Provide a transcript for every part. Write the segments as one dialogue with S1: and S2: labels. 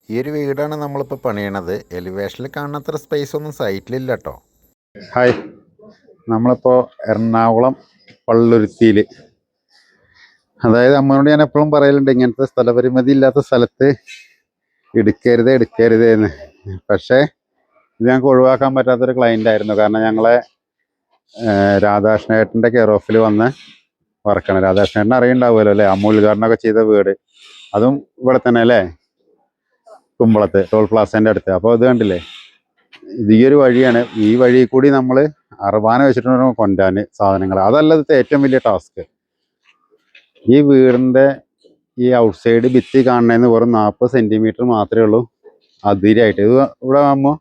S1: ഈ ഒരു വീടാണ് നമ്മളിപ്പോൾ പണിയണത്. എലിവേഷനിൽ കാണുന്നത്ര സ്പേസ് ഒന്നും സൈറ്റിലില്ല കേട്ടോ.
S2: ഹായ്, നമ്മളിപ്പോൾ എറണാകുളം പള്ളുരുത്തിയിൽ, അതായത് അമ്മയോട് ഞാൻ എപ്പോഴും പറയലുണ്ട് ഇങ്ങനത്തെ സ്ഥലപരിമിതി ഇല്ലാത്ത സ്ഥലത്ത് എടുക്കരുതേ എന്ന്. പക്ഷേ ഇത് ഞങ്ങൾക്ക് ഒഴിവാക്കാൻ പറ്റാത്തൊരു ക്ലയൻ്റ് ആയിരുന്നു. കാരണം ഞങ്ങളെ രാധാകൃഷ്ണേട്ടൻ്റെ കെയർ ഓഫിൽ വന്ന് വർക്കാണ്. രാധാകൃഷ്ണേട്ടനെ അറിയുണ്ടാവുമല്ലോ അല്ലേ, അമൂൽഗാർഡനൊക്കെ ചെയ്ത വീട്. അതും ഇവിടെ തന്നെ അല്ലേ, കുമ്പളത്ത് ടോൾ പ്ലാസേൻ്റെ അടുത്ത്. അപ്പോൾ ഇത് കണ്ടില്ലേ, ഇത് ഈ ഒരു വഴിയാണ്. ഈ വഴി കൂടി നമ്മൾ അർബാന വെച്ചിട്ടുണ്ടോ കൊണ്ടുവരാൻ സാധനങ്ങൾ. അതല്ല ഇത് ഏറ്റവും വലിയ ടാസ്ക്. ഈ വീടിൻ്റെ ഈ ഔട്ട് സൈഡ് ഭിത്തി കാണുന്നതിന് വെറും 40 സെൻറ്റിമീറ്റർ മാത്രമേ ഉള്ളൂ അതിരായിട്ട്. ഇത് ഇവിടെ ആകുമ്പോൾ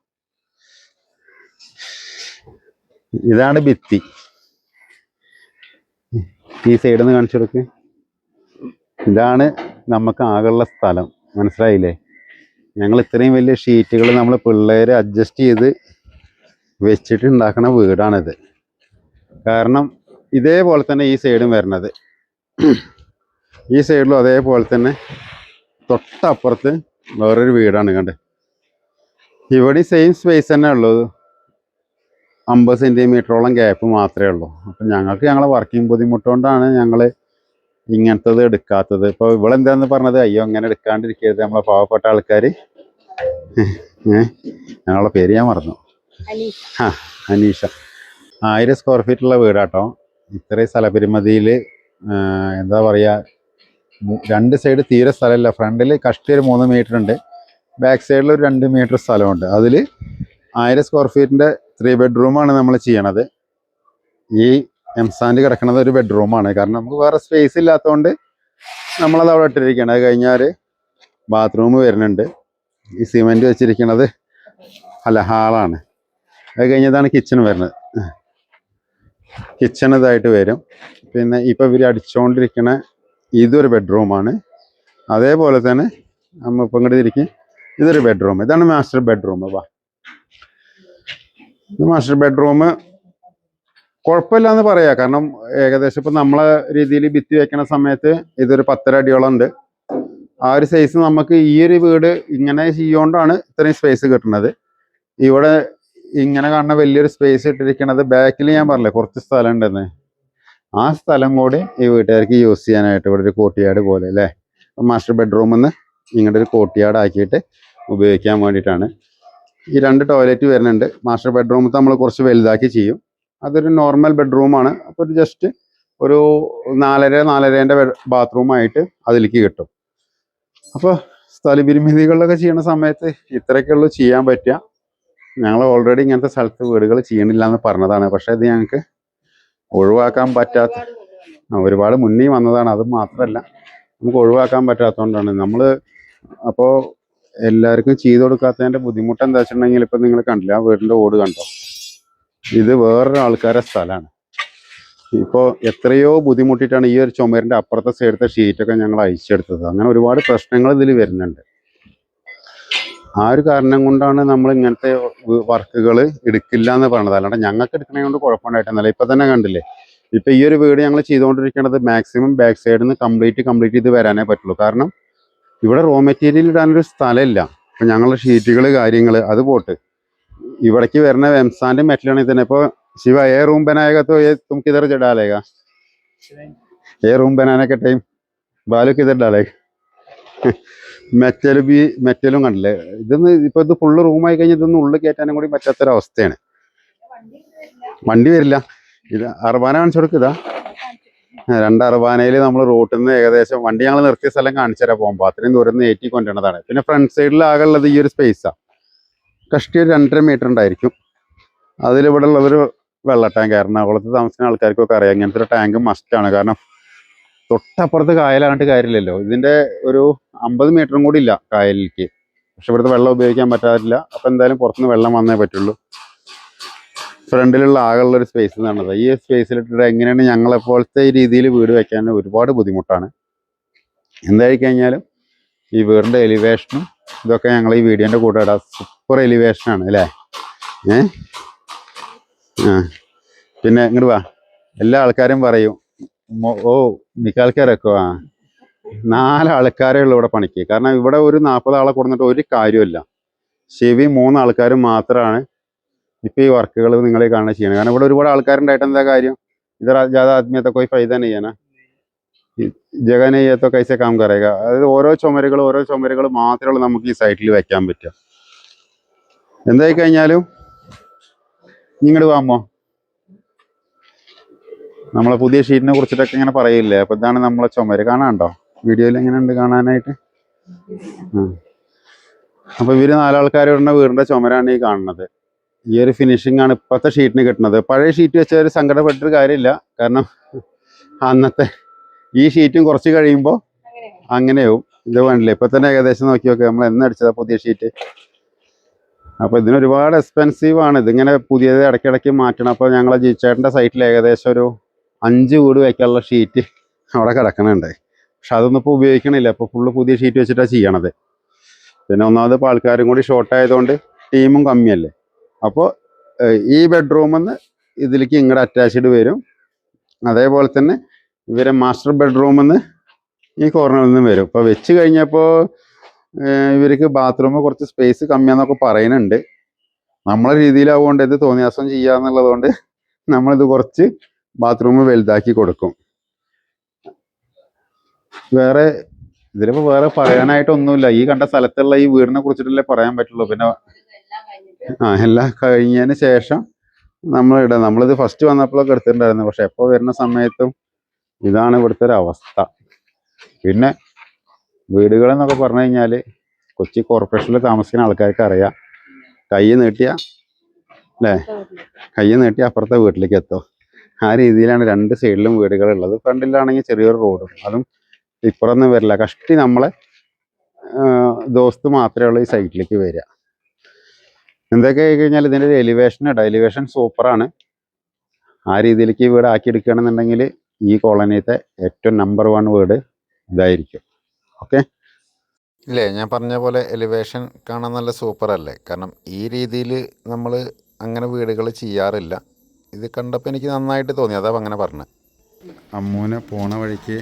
S2: ഇതാണ് ഭിത്തി. ഈ സൈഡിൽ നിന്ന് കാണിച്ചു കൊടുക്ക്. ഇതാണ് നമുക്ക് ആകെയുള്ള സ്ഥലം, മനസ്സിലായില്ലേ? ഞങ്ങൾ ഇത്രയും വലിയ ഷീറ്റുകൾ നമ്മൾ പിള്ളേർ അഡ്ജസ്റ്റ് ചെയ്ത് വെച്ചിട്ട് ഉണ്ടാക്കുന്ന വീടാണിത്. കാരണം ഇതേപോലെ തന്നെ ഈ സൈഡും വരണത്, ഈ സൈഡിലും അതേപോലെ തന്നെ തൊട്ടപ്പുറത്ത് വേറൊരു വീടാണ് കണ്ട്. ഇവിടെ സെയിം സ്പേസ് തന്നെ ഉള്ളത്, 50 സെൻറ്റിമീറ്ററോളം ഗ്യാപ്പ് മാത്രമേ ഉള്ളൂ. അപ്പം ഞങ്ങൾക്ക് ഞങ്ങളെ വർക്കിംഗ് ബുദ്ധിമുട്ടുകൊണ്ടാണ് ഞങ്ങൾ ഇങ്ങനത്തത് എടുക്കാത്തത്. ഇപ്പോൾ ഇവളെന്താന്ന് പറഞ്ഞത്, അയ്യോ അങ്ങനെ എടുക്കാണ്ടിരിക്കരുത്, നമ്മളെ പാവപ്പെട്ട ആൾക്കാർ. ഞങ്ങളുടെ പേര് ഞാൻ മറന്നു. അനീഷ. 1000 സ്ക്വയർ ഫീറ്റുള്ള വീടാട്ടോ. ഇത്രയും സ്ഥലപരിമിതിയിൽ എന്താ പറയുക, 2 സൈഡ് തീരെ സ്ഥലമില്ല. ഫ്രണ്ടിൽ കഷ്ടി ഒരു 3 മീറ്റർ ഉണ്ട്, ബാക്ക് സൈഡിൽ ഒരു 2 മീറ്റർ സ്ഥലമുണ്ട്. അതിൽ 1000 സ്ക്വയർ ഫീറ്റിൻ്റെ 3 ബെഡ്റൂമാണ് നമ്മൾ ചെയ്യണത്. ഈ എംസാൻഡ് കിടക്കുന്നത് ഒരു ബെഡ്റൂമാണ്. കാരണം നമുക്ക് വേറെ സ്പേസ് ഇല്ലാത്തതുകൊണ്ട് നമ്മളത് അവിടെ ഇട്ടിരിക്കുകയാണ്. അത് കഴിഞ്ഞാൽ ബാത്റൂം വരുന്നുണ്ട്. ഈ സിമെൻറ്റ് വെച്ചിരിക്കുന്നത് ഹാളാണ്. അത് കഴിഞ്ഞതാണ് കിച്ചൺ വരുന്നത്. കിച്ചൺ ഇതായിട്ട് വരും. പിന്നെ ഇപ്പോൾ ഇവർ അടിച്ചുകൊണ്ടിരിക്കുന്ന ഇതൊരു ബെഡ്റൂമാണ്. അതേപോലെ തന്നെ നമ്മൾ ഇപ്പം ഇങ്ങോട്ട് തിരിക്കും, ഇതൊരു ബെഡ്റൂം. ഇതാണ് മാസ്റ്റർ ബെഡ്റൂം. ഇത് മാസ്റ്റർ ബെഡ്റൂം കുഴപ്പമില്ല എന്ന് പറയാം. കാരണം ഏകദേശം ഇപ്പം നമ്മളെ രീതിയിൽ ഭിത്തി വെക്കണ സമയത്ത് ഇതൊരു 10 അടിയോളം ഉണ്ട്. ആ ഒരു സൈസ് നമുക്ക് ഈ ഒരു വീട് ഇങ്ങനെ ചെയ്യുകൊണ്ടാണ് ഇത്രയും സ്പേസ് കിട്ടുന്നത്. ഇവിടെ ഇങ്ങനെ കാണുന്ന വലിയൊരു സ്പേസ് ഇട്ടിരിക്കുന്നത് ബാക്കിൽ ഞാൻ പറഞ്ഞില്ലേ കുറച്ച് സ്ഥലം ഉണ്ടെന്ന്. ആ സ്ഥലം കൂടി ഈ വീട്ടുകാർക്ക് യൂസ് ചെയ്യാനായിട്ട് ഇവിടെ ഒരു കോർട്ട്യാർഡ് പോലെ അല്ലേ, മാസ്റ്റർ ബെഡ്റൂമിൽ നിന്ന് ഇങ്ങോട്ട് ഒരു കോർട്ട്യാർഡ് ആക്കിയിട്ട് ഉപയോഗിക്കാൻ വേണ്ടിയിട്ടാണ്. ഈ 2 ടോയ്ലറ്റ് വരുന്നുണ്ട്. മാസ്റ്റർ ബെഡ്റൂമിൽ നമ്മൾ കുറച്ച് വലുതാക്കി ചെയ്യും. അതൊരു നോർമൽ ബെഡ്റൂമാണ്. അപ്പോൾ ഒരു ജസ്റ്റ് ഒരു 4.5 ബാത്റൂമായിട്ട് അതിലേക്ക് കിട്ടും. അപ്പോൾ സ്ഥലപരിമിതികളിലൊക്കെ ചെയ്യുന്ന സമയത്ത് ഇത്രയൊക്കെയുള്ളൂ ചെയ്യാൻ പറ്റുക. ഞങ്ങൾ ഓൾറെഡി ഇങ്ങനത്തെ സ്ഥലത്ത് വീടുകൾ ചെയ്യണില്ല എന്ന് പറഞ്ഞതാണ്. പക്ഷേ ഇത് ഞങ്ങൾക്ക് ഒഴിവാക്കാൻ പറ്റാത്ത, ഒരുപാട് മുന്നേ വന്നതാണ്. അത് മാത്രമല്ല നമുക്ക് ഒഴിവാക്കാൻ പറ്റാത്തതുകൊണ്ടാണ് നമ്മൾ. അപ്പോൾ എല്ലാവർക്കും ചെയ്തു കൊടുക്കാത്തതിൻ്റെ ബുദ്ധിമുട്ട് എന്താ വെച്ചിട്ടുണ്ടെങ്കിൽ, ഇപ്പം നിങ്ങൾ കണ്ടില്ല, ആ വീടിൻ്റെ ഓട് കണ്ടോ, ഇത് വേറൊരു ആൾക്കാരുടെ സ്ഥലമാണ്. ഇപ്പോൾ എത്രയോ ബുദ്ധിമുട്ടിയിട്ടാണ് ഈ ഒരു ചുമരിൻ്റെ അപ്പുറത്തെ സൈഡത്തെ ഷീറ്റൊക്കെ ഞങ്ങൾ അയച്ചെടുത്തത്. അങ്ങനെ ഒരുപാട് പ്രശ്നങ്ങൾ ഇതിൽ വരുന്നുണ്ട്. ആ ഒരു കാരണം കൊണ്ടാണ് നമ്മൾ ഇങ്ങനത്തെ വർക്കുകൾ എടുക്കില്ല എന്ന് പറഞ്ഞത്. അല്ലാണ്ട് ഞങ്ങൾക്ക് എടുക്കണത് കൊണ്ട് കുഴപ്പമുണ്ടായിട്ടൊന്നുമല്ല. ഇപ്പം തന്നെ കണ്ടില്ലേ, ഇപ്പം ഈ ഒരു വീട് ഞങ്ങൾ ചെയ്തുകൊണ്ടിരിക്കുന്നത് മാക്സിമം ബാക്ക് സൈഡിൽ നിന്ന് കംപ്ലീറ്റ് ചെയ്ത് വരാനേ പറ്റുള്ളൂ. കാരണം ഇവിടെ റോ മെറ്റീരിയൽ ഇടാനൊരു സ്ഥലമില്ല. അപ്പം ഞങ്ങളുടെ ഷീറ്റുകൾ കാര്യങ്ങൾ അത് പോട്ട് ഇവിടേക്ക് വരുന്ന എംസാൻഡ് മെറ്റലാണെങ്കിൽ തന്നെ. ഇപ്പോൾ शिवा ये रूम बनाएगा तो ये तुम किधर से डालेगा? ये रूम बनाने के टाइम बालू किधर डालेगा? മെറ്റലും കണ്ടില്ലേ, ഇതൊന്ന് ഇപ്പോൾ ഇത് ഫുള്ള് റൂമായി കഴിഞ്ഞാൽ ഇതൊന്നും ഉള്ളിൽ കയറ്റാനും കൂടി പറ്റാത്തൊരവസ്ഥയാണ്. വണ്ടി വരില്ല. ഇത് അർബാന കാണിച്ചു കൊടുക്കുക. 2 അർബാനയിൽ നമ്മൾ റോട്ടിൽ നിന്ന് ഏകദേശം വണ്ടി ഞങ്ങൾ നിർത്തിയ സ്ഥലം കാണിച്ചു തരാൻ പോകുമ്പോൾ അത്രയും ദൂരം നിന്ന് ഏറ്റി കൊണ്ടുവരുന്നതാണ്. പിന്നെ ഫ്രണ്ട് സൈഡിൽ ആകെ ഉള്ളത് ഈ ഒരു സ്പേസാണ്. കഷ്ടി ഒരു 2.5 മീറ്റർ ഉണ്ടായിരിക്കും. അതിലിവിടെ ഉള്ളതൊരു വെള്ള ടാങ്ക്. എറണാകുളത്ത് താമസിക്കുന്ന ആൾക്കാർക്കൊക്കെ അറിയാം, ഇങ്ങനത്തെ ഒരു ടാങ്ക് മസ്റ്റാണ്. കാരണം തൊട്ടപ്പുറത്ത് കായലാണ്ട് കാര്യമില്ലല്ലോ. ഇതിൻ്റെ ഒരു 50 മീറ്ററും കൂടി ഇല്ല കായലിലേക്ക്. പക്ഷെ ഇവിടുത്തെ വെള്ളം ഉപയോഗിക്കാൻ പറ്റാറില്ല. അപ്പം എന്തായാലും പുറത്തുനിന്ന് വെള്ളം വന്നേ പറ്റുള്ളൂ. ഫ്രണ്ടിലുള്ള ആകെയുള്ളൊരു സ്പേസ് എന്നാണത്. ഈ സ്പേസിലിട്ടിട്ട് എങ്ങനെയാണ് ഞങ്ങളെപ്പോലത്തെ ഈ രീതിയിൽ വീട് വയ്ക്കാൻ ഒരുപാട് ബുദ്ധിമുട്ടാണ്. എന്തായി കഴിഞ്ഞാലും ഈ വീടിൻ്റെ എലിവേഷനും ഇതൊക്കെ ഞങ്ങൾ ഈ വീഡിയോൻ്റെ കൂടെ ഇടാം. സൂപ്പർ എലിവേഷനാണ് അല്ലേ. പിന്നെ ഇങ്ങോട്ട് വാ. എല്ലാ ആൾക്കാരും പറയും ഓ നിക്കാൽക്കാരൊക്കെ 4 ആൾക്കാരേ ഉള്ളൂ ഇവിടെ പണിക്ക്. കാരണം ഇവിടെ ഒരു 40 ആളെ കൊടുത്തിട്ട് ഒരു കാര്യമില്ല. ഷെവി 3 ആൾക്കാരും മാത്രമാണ് ഇപ്പൊ ഈ വർക്കുകൾ നിങ്ങൾ കാണുന്നത് ചെയ്യണം. കാരണം ഇവിടെ ഒരുപാട് ആൾക്കാരുണ്ടായിട്ട് എന്താ കാര്യം? इधर ज्यादा आदमी तो कोई फायदा नहीं है ना, जगह नहीं है तो कैसे काम करेगा. അതായത് ഓരോ ചുമരുകൾ മാത്രമേ ഉള്ളൂ നമുക്ക് ഈ സൈറ്റിൽ വെക്കാൻ പറ്റുക. എന്തായി കഴിഞ്ഞാലും ഇങ്ങോട്ട് വാമോ, നമ്മളെ പുതിയ ഷീറ്റിനെ കുറിച്ചിട്ടൊക്കെ ഇങ്ങനെ പറയില്ലേ. അപ്പൊ ഇതാണ് നമ്മളെ ചുമര്. കാണാണ്ടോ വീഡിയോയിൽ എങ്ങനെ ഉണ്ട് കാണാനായിട്ട്? അപ്പൊ ഇവര് 4 ആൾക്കാർ ഇടുന്ന വീടിന്റെ ചുമരാണ് ഈ കാണുന്നത്. ഈ ഒരു ഫിനിഷിംഗ് ആണ് ഇപ്പോഴത്തെ ഷീറ്റിന് കിട്ടുന്നത്. പഴയ ഷീറ്റ് വെച്ചവർ സങ്കടപ്പെട്ടൊരു കാര്യമില്ല. കാരണം അന്നത്തെ ഈ ഷീറ്റും കുറച്ച് കഴിയുമ്പോൾ അങ്ങനെയാവും. ഇത് വേണ്ടില്ല, ഇപ്പൊ തന്നെ ഏകദേശം നോക്കി നോക്കുക, നമ്മൾ എന്നടിച്ചതാ പുതിയ ഷീറ്റ്. അപ്പൊ ഇതിന് ഒരുപാട് എക്സ്പെൻസീവ് ആണ്. ഇതിങ്ങനെ പുതിയത് ഇടയ്ക്കിടയ്ക്ക് മാറ്റണം. അപ്പൊ ഞങ്ങളെ ജിച്ചേട്ടന്റെ സൈറ്റിൽ ഏകദേശം ഒരു 5 വീട് വയ്ക്കാനുള്ള ഷീറ്റ് അവിടെ കിടക്കണുണ്ട്. പക്ഷെ അതൊന്നും ഇപ്പോൾ ഉപയോഗിക്കണില്ല. ഇപ്പോൾ ഫുള്ള് പുതിയ ഷീറ്റ് വെച്ചിട്ടാണ് ചെയ്യണത്. പിന്നെ ഒന്നാമത് ഇപ്പോൾ ആൾക്കാരും കൂടി ഷോർട്ട് ആയതുകൊണ്ട് ടീമും കമ്മിയല്ലേ. അപ്പോൾ ഈ ബെഡ്റൂമെന്ന് ഇതിലേക്ക് ഇങ്ങോട്ട് അറ്റാച്ച്ഡ് വരും. അതേപോലെ തന്നെ ഇവരെ മാസ്റ്റർ ബെഡ്റൂമെന്ന് ഈ കോർണറിൽ നിന്ന് വരും. ഇപ്പോൾ വെച്ച് കഴിഞ്ഞപ്പോൾ ഇവർക്ക് ബാത്റൂം കുറച്ച് സ്പേസ് കമ്മിയാന്നൊക്കെ പറയുന്നുണ്ട്. നമ്മളെ രീതിയിലാവുകൊണ്ട് ഇത് തോന്നിയാസം ചെയ്യാന്നുള്ളതുകൊണ്ട് നമ്മളിത് കുറച്ച് ബാത്റൂം വലുതാക്കി കൊടുക്കും. വേറെ ഇതിലിപ്പോൾ വേറെ പറയാനായിട്ടൊന്നുമില്ല. ഈ കണ്ട സ്ഥലത്തുള്ള ഈ വീടിനെ കുറിച്ചിട്ടല്ലേ പറയാൻ പറ്റുള്ളൂ. പിന്നെ എല്ലാം കഴിഞ്ഞതിന് ശേഷം നമ്മളിത് ഫസ്റ്റ് വന്നപ്പോഴൊക്കെ എടുത്തിട്ടുണ്ടായിരുന്നു. പക്ഷെ എപ്പോൾ വരുന്ന സമയത്തും ഇതാണ് ഇവിടുത്തെ ഒരു അവസ്ഥ. പിന്നെ വീടുകളെന്നൊക്കെ പറഞ്ഞു കഴിഞ്ഞാൽ കൊച്ചി കോർപ്പറേഷനിൽ താമസിക്കുന്ന ആൾക്കാർക്ക് അറിയാം, കൈ നീട്ടിയ അപ്പുറത്തെ വീട്ടിലേക്ക് എത്തും. ആ രീതിയിലാണ് 2 സൈഡിലും വീടുകളുള്ളത്. ഫ്രണ്ടിലാണെങ്കിൽ ചെറിയൊരു റോഡും, അതും ഇപ്പുറമൊന്നും വരില്ല. കഷ്ടി നമ്മളെ ദോസ്ത് മാത്രമേ ഉള്ളൂ ഈ സൈറ്റിലേക്ക് വരിക. എന്തൊക്കെ ആയി കഴിഞ്ഞാൽ ഇതിൻ്റെ ഒരു എലിവേഷൻ സൂപ്പറാണ്. ആ രീതിയിലേക്ക് വീട് ആക്കിയെടുക്കുകയാണെന്നുണ്ടെങ്കിൽ ഈ കോളനിയത്തെ ഏറ്റവും നമ്പർ 1 വീട് ഇതായിരിക്കും. ഓക്കെ
S1: ഇല്ലേ, ഞാൻ പറഞ്ഞ പോലെ എലിവേഷൻ കാണാൻ നല്ല സൂപ്പറല്ലേ. കാരണം ഈ രീതിയിൽ നമ്മൾ അങ്ങനെ വീടുകൾ ചെയ്യാറില്ല. ഇത് കണ്ടപ്പോൾ എനിക്ക് നന്നായിട്ട് തോന്നി, അതാ അങ്ങനെ പറഞ്ഞത്.
S2: അമ്മൂനെ പോണ വഴിക്ക്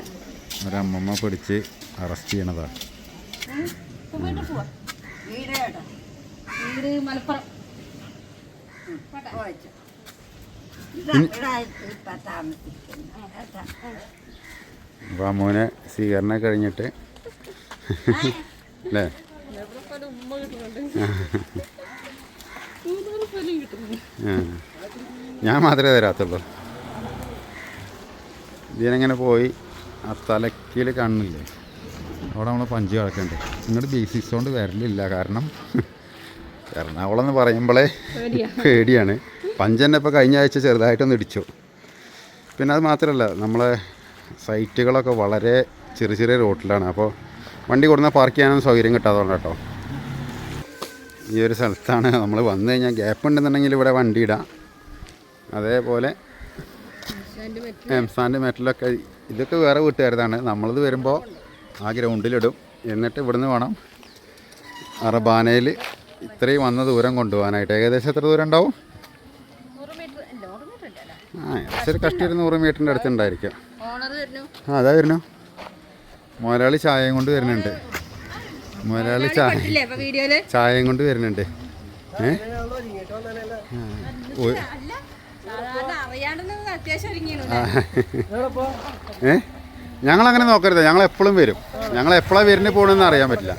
S2: ഒരമ്മമ്മ പിടിച്ച് അറസ്റ്റ് ചെയ്യണതാണ്. അപ്പോൾ അമ്മൂനെ സ്വീകരണം കഴിഞ്ഞിട്ട് അല്ലേ, ഞാൻ മാത്രമേ തരാത്തുള്ളൂ. ഇതിനെങ്ങനെ പോയി ആ തലക്കിൽ കാണില്ലേ, അവിടെ നമ്മൾ പഞ്ച് കിടക്കണ്ടേ. ഇങ്ങോട്ട് ബേസിക്സ് കൊണ്ട് വരലില്ല. കാരണം എറണാകുളം എന്ന് പറയുമ്പോഴേ പേടിയാണ്. പഞ്ച് തന്നെ ഇപ്പോൾ കഴിഞ്ഞ ആഴ്ച ചെറുതായിട്ടൊന്ന് ഇടിച്ചു. പിന്നെ അത് മാത്രമല്ല, നമ്മളെ സൈറ്റുകളൊക്കെ വളരെ ചെറിയ റോട്ടിലാണ്. അപ്പോൾ വണ്ടി കൊടുന്ന പാർക്ക് ചെയ്യാനൊന്നും സൗകര്യം കിട്ടാത്തതുകൊണ്ട് കേട്ടോ. ഈ ഒരു സ്ഥലത്താണ് നമ്മൾ വന്നു കഴിഞ്ഞാൽ ഗ്യാപ്പ് ഉണ്ടെന്നുണ്ടെങ്കിൽ ഇവിടെ വണ്ടി ഇടാം. അതേപോലെ എംസാൻ്റെ മെറ്റലൊക്കെ ഇതൊക്കെ വേറെ വീട്ടുകാരതാണ്. നമ്മളത് വരുമ്പോൾ ആ ഗ്രൗണ്ടിലിടും. എന്നിട്ട് ഇവിടുന്ന് വേണം അറബാനയിൽ ഇത്രയും വന്ന ദൂരം കൊണ്ടുപോകാനായിട്ട്. ഏകദേശം എത്ര ദൂരം ഉണ്ടാവും? ഏകദേശം ഒരു കഷ്ടി ഒരു 100 മീറ്ററിൻ്റെ അടുത്തുണ്ടായിരിക്കും. അതാ വരുന്നു മുതലാളി ചായയും കൊണ്ട് വരുന്നുണ്ട്. മുതലാളി ചായയും കൊണ്ട് വരുന്നുണ്ട്. ഞങ്ങളങ്ങനെ നോക്കരുത്, ഞങ്ങൾ എപ്പോഴും വരും. ഞങ്ങൾ എപ്പോഴാണ് വരുന്നത് പോകണമെന്ന് അറിയാൻ പറ്റില്ല.